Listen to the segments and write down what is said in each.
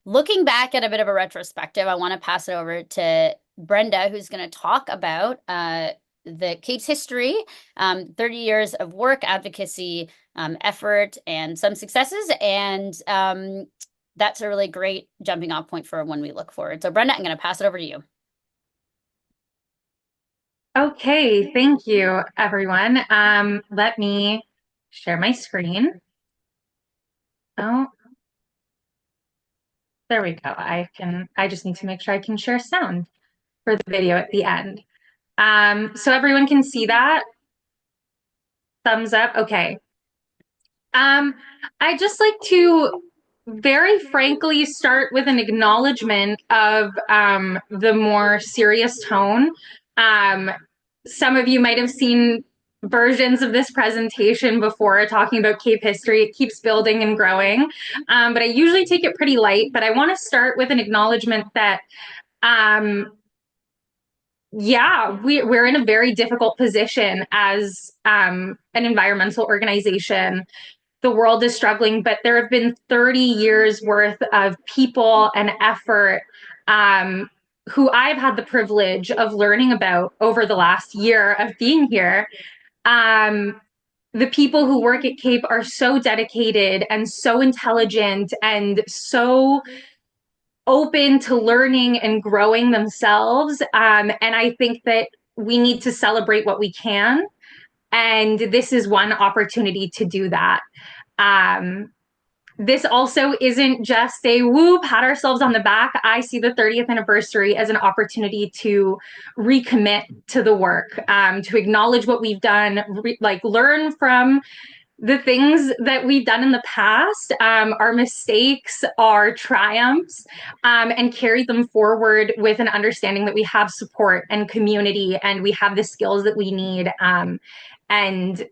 looking back at a bit of a retrospective, I want to pass it over to Brenda, who's going to talk about the Cape's history, 30 years of work, advocacy, effort, and some successes. And that's a really great jumping off point for when we look forward. So, Brenda, I'm going to pass it over to you. Okay, thank you, everyone. Let me share my screen. Oh, there we go. I just need to make sure I can share sound for the video at the end. So everyone can see that. Thumbs up. Okay. Um, I'd just like to very frankly start with an acknowledgement of the more serious tone. Um, some of you might have seen versions of this presentation before talking about Cape history. It keeps building and growing, but I usually take it pretty light. But I want to start with an acknowledgement that yeah, we're in a very difficult position as an environmental organization. The world is struggling, but there have been 30 years worth of people and effort who I've had the privilege of learning about over the last year of being here. The people who work at Cape are so dedicated and so intelligent and so open to learning and growing themselves. And I think that we need to celebrate what we can. And this is one opportunity to do that. Um, this also isn't just a woo, pat ourselves on the back. I see the 30th anniversary as an opportunity to recommit to the work, to acknowledge what we've done, learn from the things that we've done in the past, our mistakes, our triumphs, and carry them forward with an understanding that we have support and community and we have the skills that we need. And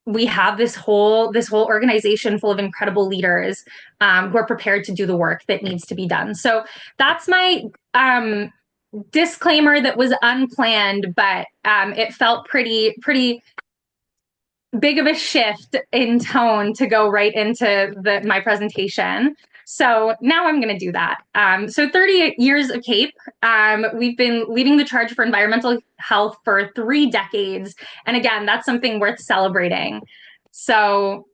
we have this whole organization full of incredible leaders who are prepared to do the work that needs to be done. So that's my disclaimer that was unplanned, but it felt pretty big of a shift in tone to go right into my presentation. So now I'm going to do that. So 30 years of CAPE. We've been leading the charge for environmental health for 3 decades. And again, that's something worth celebrating. So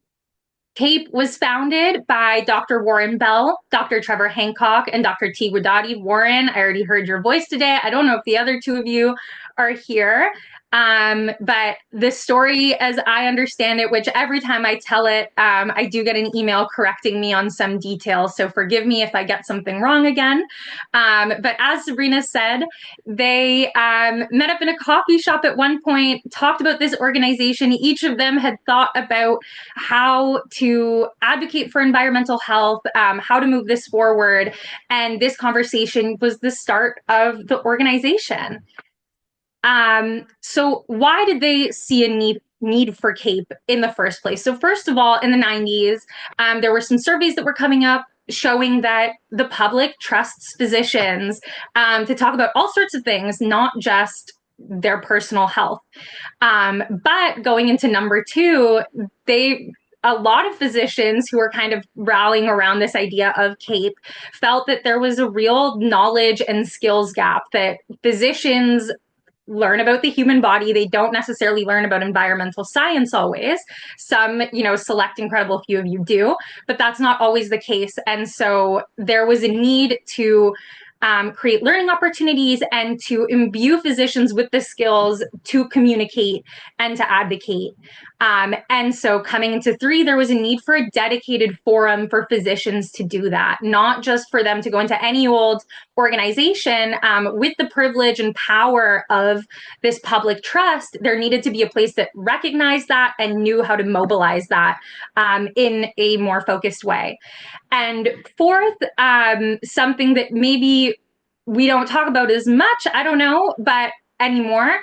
CAPE was founded by Dr. Warren Bell, Dr. Trevor Hancock, and Dr. T. Wadati. Warren, I already heard your voice today. I don't know if the other two of you are here. But the story, as I understand it, which every time I tell it, I do get an email correcting me on some details. So forgive me if I get something wrong again. But as Sabrina said, they met up in a coffee shop at one point, talked about this organization. Each of them had thought about how to advocate for environmental health, how to move this forward. And this conversation was the start of the organization. So why did they see a need for CAPE in the first place? So first of all, in the 90s, there were some surveys that were coming up showing that the public trusts physicians to talk about all sorts of things, not just their personal health. But going into number two, a lot of physicians who were kind of rallying around this idea of CAPE felt that there was a real knowledge and skills gap, that physicians learn about the human body. They don't necessarily learn about environmental science always. Some, select incredible few of you do, but that's not always the case. And so there was a need to create learning opportunities and to imbue physicians with the skills to communicate and to advocate. And so coming into 3, there was a need for a dedicated forum for physicians to do that, not just for them to go into any old organization with the privilege and power of this public trust. There needed to be a place that recognized that and knew how to mobilize that in a more focused way. And fourth, something that maybe we don't talk about as much, I don't know, but anymore.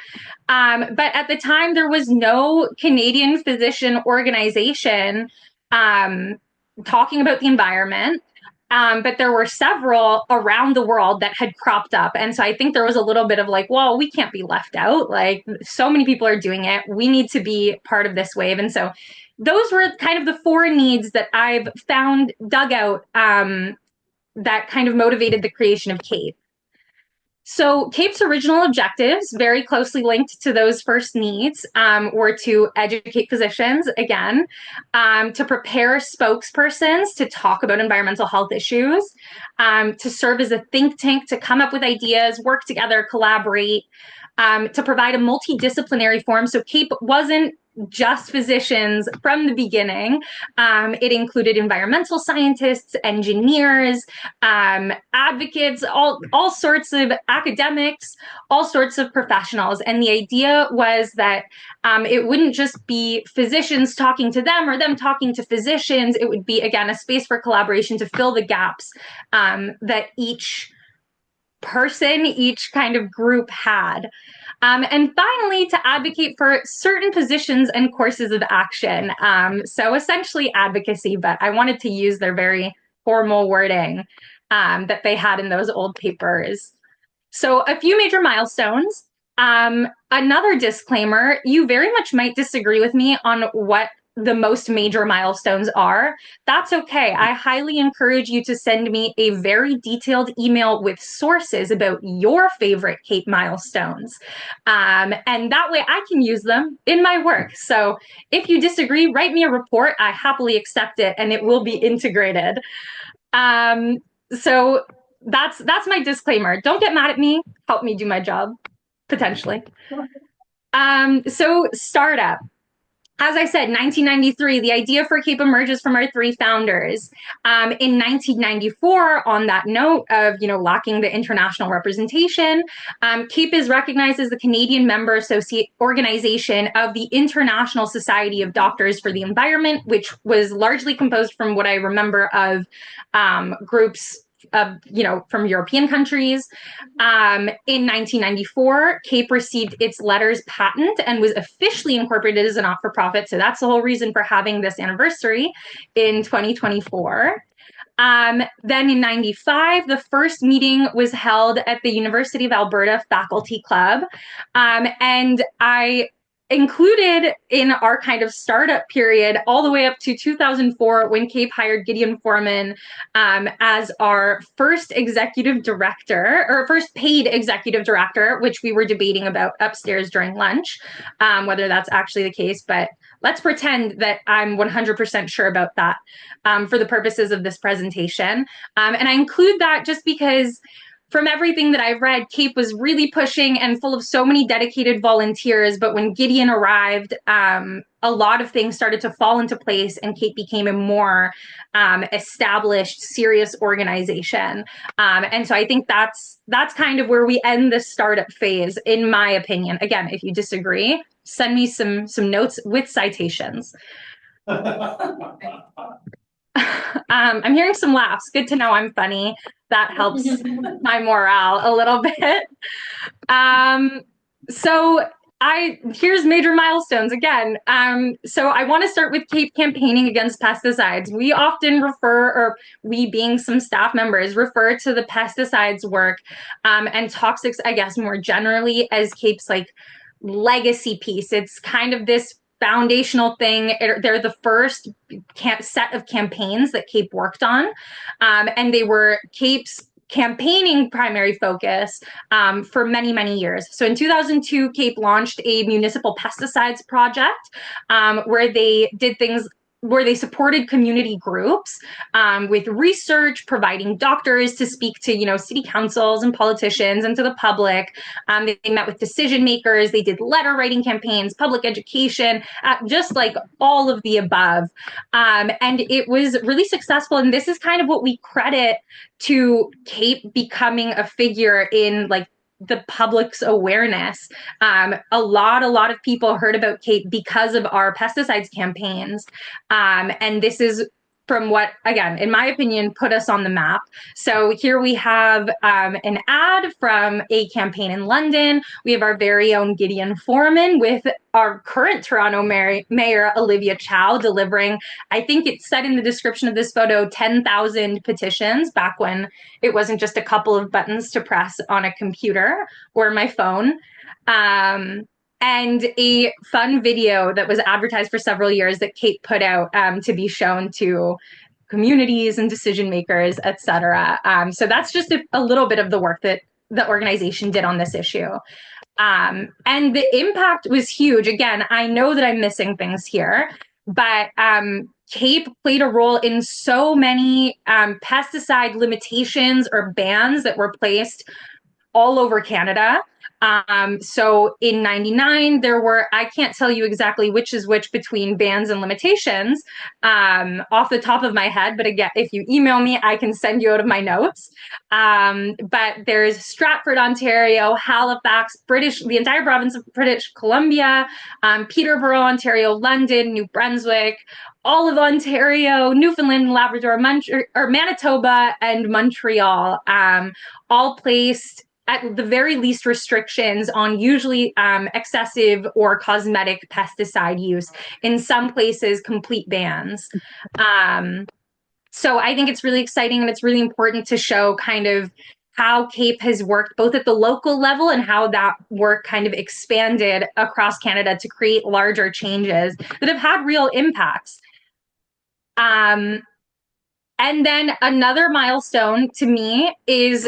But at the time, there was no Canadian physician organization talking about the environment. But there were several around the world that had cropped up. And so I think there was a little bit of like, well, we can't be left out. Like, so many people are doing it. We need to be part of this wave. And so those were kind of the 4 needs that I've found dug out that kind of motivated the creation of CAPE. So CAPE's original objectives, very closely linked to those first needs, were to educate physicians, again, to prepare spokespersons to talk about environmental health issues, to serve as a think tank, to come up with ideas, work together, collaborate, to provide a multidisciplinary forum. So CAPE wasn't just physicians from the beginning. It included environmental scientists, engineers, advocates, all sorts of academics, all sorts of professionals. And the idea was that it wouldn't just be physicians talking to them or them talking to physicians. It would be, again, a space for collaboration to fill the gaps that each person, each kind of group had. And finally, to advocate for certain positions and courses of action. So essentially advocacy, but I wanted to use their very formal wording that they had in those old papers. So a few major milestones. Another disclaimer, you very much might disagree with me on what the most major milestones are. That's okay. I highly encourage you to send me a very detailed email with sources about your favorite CAPE milestones. And that way I can use them in my work. So if you disagree, write me a report. I happily accept it and it will be integrated. So that's my disclaimer. Don't get mad at me. Help me do my job, potentially. So startup. As I said, 1993, the idea for CAPE emerges from our three founders. In 1994, on that note of lacking the international representation, CAPE is recognized as the Canadian member associate organization of the International Society of Doctors for the Environment, which was largely composed from what I remember of groups from European countries. In 1994, CAPE received its letters patent and was officially incorporated as a not-for-profit. So that's the whole reason for having this anniversary in 2024. Then in 95, the first meeting was held at the University of Alberta Faculty Club. And I included in our kind of startup period all the way up to 2004 when CAPE hired Gideon Foreman as our first executive director, or first paid executive director, which we were debating about upstairs during lunch, whether that's actually the case, but let's pretend that I'm 100% sure about that for the purposes of this presentation. And I include that just because from everything that I've read, CAPE was really pushing and full of so many dedicated volunteers. But when Gideon arrived, a lot of things started to fall into place and CAPE became a more established, serious organization. And so I think that's kind of where we end the startup phase, in my opinion. Again, if you disagree, send me some notes with citations. I'm hearing some laughs. Good to know I'm funny. That helps my morale a little bit. So here's major milestones again. So I want to start with CAPE campaigning against pesticides. We often refer, or we being some staff members, refer to the pesticides work and toxics, I guess, more generally as CAPE's like legacy piece. It's kind of this foundational thing. They're the first set of campaigns that CAPE worked on, and they were CAPE's campaigning primary focus for many, many years. So in 2002, CAPE launched a municipal pesticides project where they did things where they supported community groups with research, providing doctors to speak to, city councils and politicians and to the public. They met with decision makers. They did letter writing campaigns, public education, just like all of the above. And it was really successful. And this is kind of what we credit to CAPE becoming a figure in like the public's awareness. A lot of people heard about CAPE because of our pesticides campaigns. And this is from what, again, in my opinion, put us on the map. So here we have an ad from a campaign in London. We have our very own Gideon Foreman with our current Toronto Mayor Olivia Chow delivering, I think it said in the description of this photo, 10,000 petitions back when it wasn't just a couple of buttons to press on a computer or my phone. And a fun video that was advertised for several years that CAPE put out to be shown to communities and decision makers, etc. So that's just a little bit of the work that the organization did on this issue. And the impact was huge. Again, I know that I'm missing things here, but CAPE played a role in so many pesticide limitations or bans that were placed all over Canada. So in 99, there were, I can't tell you exactly which is which between bans and limitations off the top of my head. But again, if you email me, I can send you out of my notes. But there's Stratford, Ontario, Halifax, the entire province of British Columbia, Peterborough, Ontario, London, New Brunswick, all of Ontario, Newfoundland, Labrador, Manitoba, and Montreal, all placed at the very least restrictions on usually excessive or cosmetic pesticide use. In some places, complete bans. So I think it's really exciting and it's really important to show kind of how CAPE has worked both at the local level and how that work kind of expanded across Canada to create larger changes that have had real impacts. And then another milestone to me is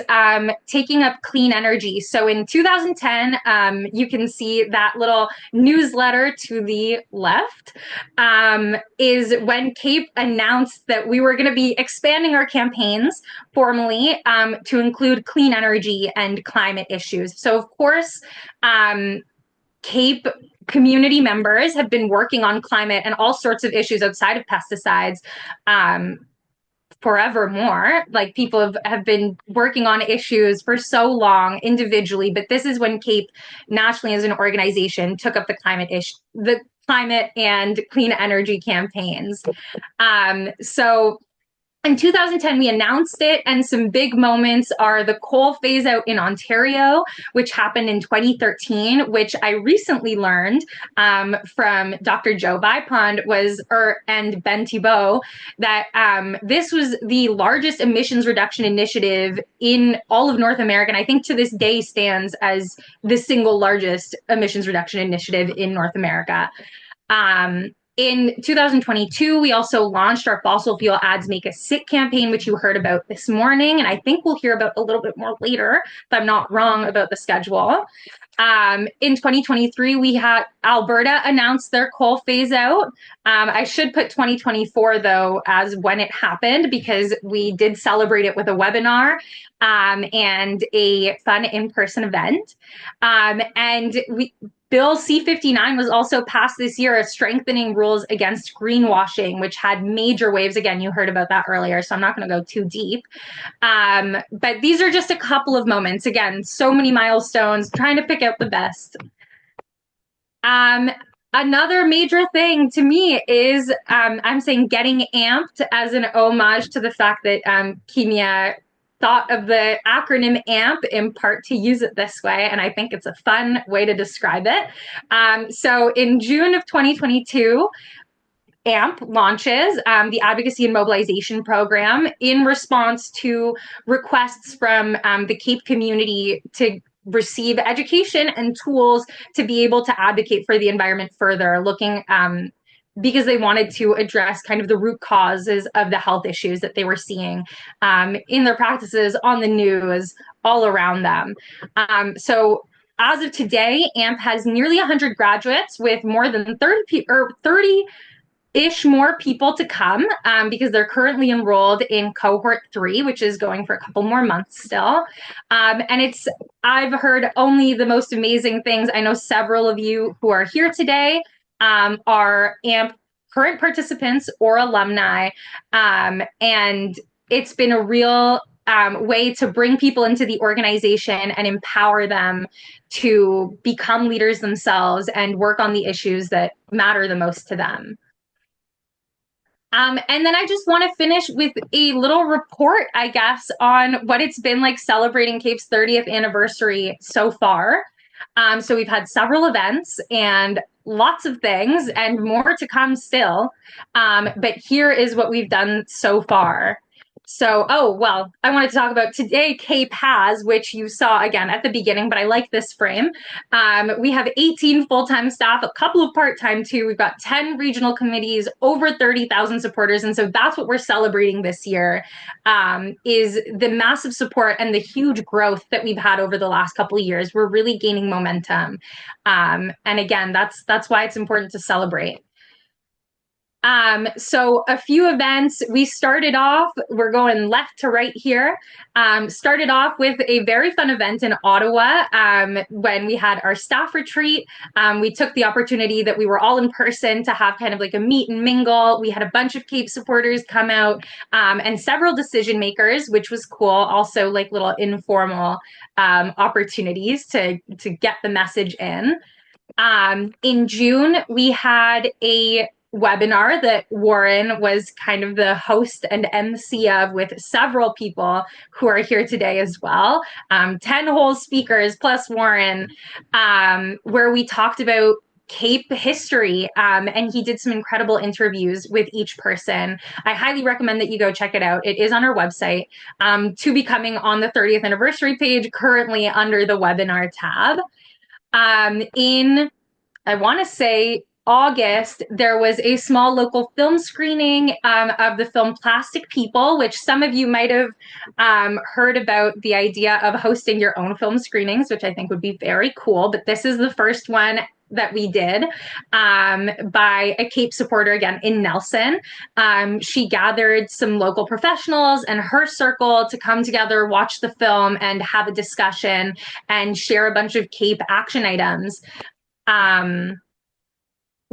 taking up clean energy. So in 2010, you can see that little newsletter to the left is when CAPE announced that we were going to be expanding our campaigns formally to include clean energy and climate issues. So of course, CAPE community members have been working on climate and all sorts of issues outside of pesticides forevermore. Like people have been working on issues for so long individually, but this is when CAPE nationally as an organization took up the climate and clean energy campaigns. So in 2010, we announced it, and some big moments are the coal phase out in Ontario, which happened in 2013, which I recently learned from Dr. Joe Vipond and Ben Thibault, that this was the largest emissions reduction initiative in all of North America, and I think to this day stands as the single largest emissions reduction initiative in North America. In 2022, we also launched our Fossil Fuel Ads Make Us Sick campaign, which you heard about this morning, and I think we'll hear about a little bit more later, if I'm not wrong about the schedule. In 2023, we had Alberta announce their coal phase out. I should put 2024, though, as when it happened, because we did celebrate it with a webinar and a fun in-person event. Bill C-59 was also passed this year, strengthening rules against greenwashing, which had major waves. Again, you heard about that earlier, so I'm not going to go too deep. But these are just a couple of moments. Again, so many milestones, trying to pick out the best. Another major thing to me is, I'm saying getting amped as an homage to the fact that Kimia thought of the acronym AMP in part to use it this way, and I think it's a fun way to describe it. So in June of 2022, AMP launches the Advocacy and Mobilization Program in response to requests from the CAPE community to receive education and tools to be able to advocate for the environment further, looking because they wanted to address kind of the root causes of the health issues that they were seeing in their practices, on the news, all around them. So as of today, AMP has nearly 100 graduates with more than 30-ish more people to come because they're currently enrolled in cohort 3, which is going for a couple more months still. And I've heard only the most amazing things. I know several of you who are here today are AMP current participants or alumni. And it's been a real way to bring people into the organization and empower them to become leaders themselves and work on the issues that matter the most to them. And then I just want to finish with a little report, I guess, on what it's been like celebrating CAPE's 30th anniversary so far. So we've had several events and lots of things and more to come still. But here is what we've done so far. So, oh, well, I wanted to talk about today CAPE has, which you saw again at the beginning, but I like this frame. We have 18 full-time staff, a couple of part-time too. We've got 10 regional committees, over 30,000 supporters. And so that's what we're celebrating this year, is the massive support and the huge growth that we've had over the last couple of years. We're really gaining momentum. And again, that's why it's important to celebrate. So a few events, we started off, we're going left to right here, started off with a very fun event in Ottawa when we had our staff retreat. We took the opportunity that we were all in person to have kind of like a meet and mingle. We had a bunch of CAPE supporters come out and several decision makers, which was cool. Also like little informal opportunities to get the message in. In June, we had a webinar that Warren was kind of the host and MC of, with several people who are here today as well. 10 whole speakers plus Warren, where we talked about CAPE history, and he did some incredible interviews with each person. I highly recommend that you go check it out. It is on our website, to be coming on the 30th anniversary page, currently under the webinar tab. In, I want to say, August, there was a small local film screening of the film Plastic People, which some of you might have heard about the idea of hosting your own film screenings, which I think would be very cool. But this is the first one that we did by a CAPE supporter, again, in Nelson. She gathered some local professionals and her circle to come together, watch the film, and have a discussion and share a bunch of CAPE action items.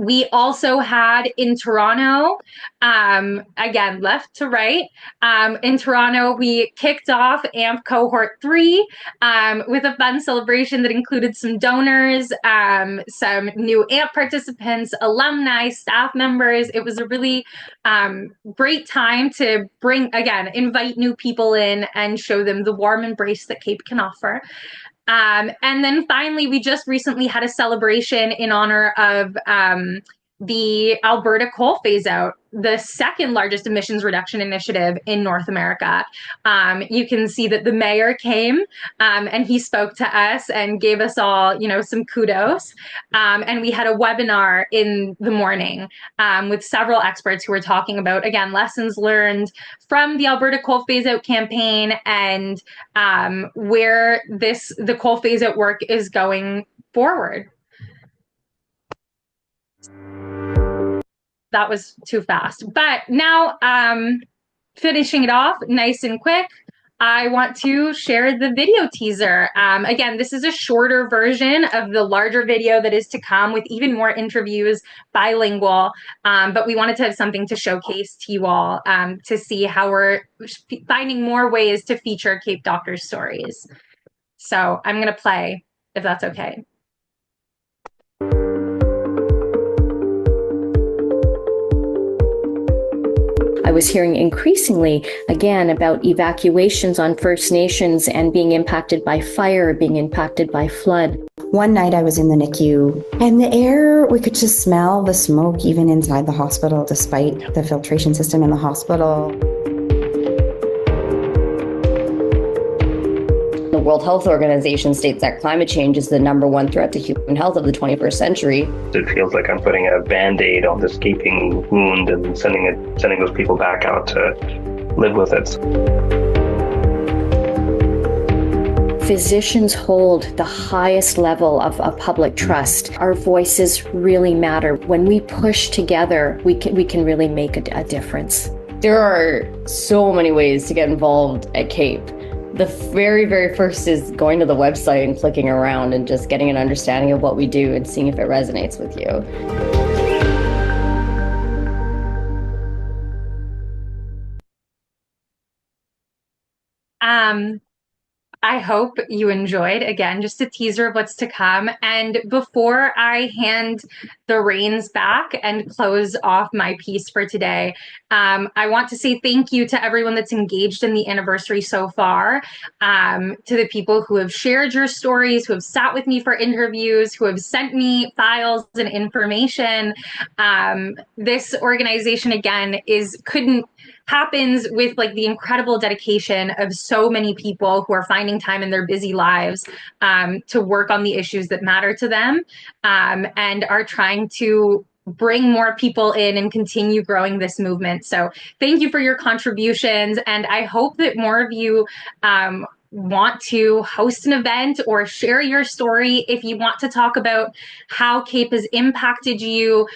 We also had in Toronto, again, left to right. In Toronto, we kicked off AMP Cohort 3 with a fun celebration that included some donors, some new AMP participants, alumni, staff members. It was a really great time to invite new people in and show them the warm embrace that CAPE can offer. And then finally, we just recently had a celebration in honor of the Alberta coal phase out, the second largest emissions reduction initiative in North America. You can see that the mayor came and he spoke to us and gave us all, some kudos. And we had a webinar in the morning with several experts who were talking about, again, lessons learned from the Alberta coal phase out campaign and where the coal phase out work is going forward. That was too fast. But now, finishing it off nice and quick, I want to share the video teaser. Again, this is a shorter version of the larger video that is to come, with even more interviews, bilingual. But we wanted to have something to showcase to you all, to see how we're finding more ways to feature CAPE doctors' stories. So I'm going to play, if that's okay. I was hearing increasingly, again, about evacuations on First Nations and being impacted by fire, being impacted by flood. One night I was in the NICU, and the air, we could just smell the smoke even inside the hospital, despite the filtration system in the hospital. The World Health Organization states that climate change is the #1 threat to human health of the 21st century. It feels like I'm putting a Band-Aid on this gaping wound and sending those people back out to live with it. Physicians hold the highest level of public trust. Our voices really matter. When we push together, we can really make a difference. There are so many ways to get involved at CAPE. The very, very first is going to the website and clicking around and just getting an understanding of what we do and seeing if it resonates with you. I hope you enjoyed. Again, just a teaser of what's to come. And before I hand the reins back and close off my piece for today, I want to say thank you to everyone that's engaged in the anniversary so far, to the people who have shared your stories, who have sat with me for interviews, who have sent me files and information. This organization, again, couldn't happens with like the incredible dedication of so many people who are finding time in their busy lives to work on the issues that matter to them, and are trying to bring more people in and continue growing this movement. So thank you for your contributions. And I hope that more of you want to host an event or share your story. If you want to talk about how CAPE has impacted you,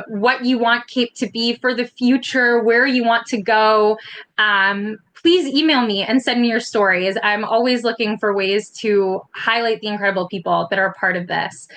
what you want CAPE to be for the future, where you want to go, please email me and send me your stories. I'm always looking for ways to highlight the incredible people that are part of this.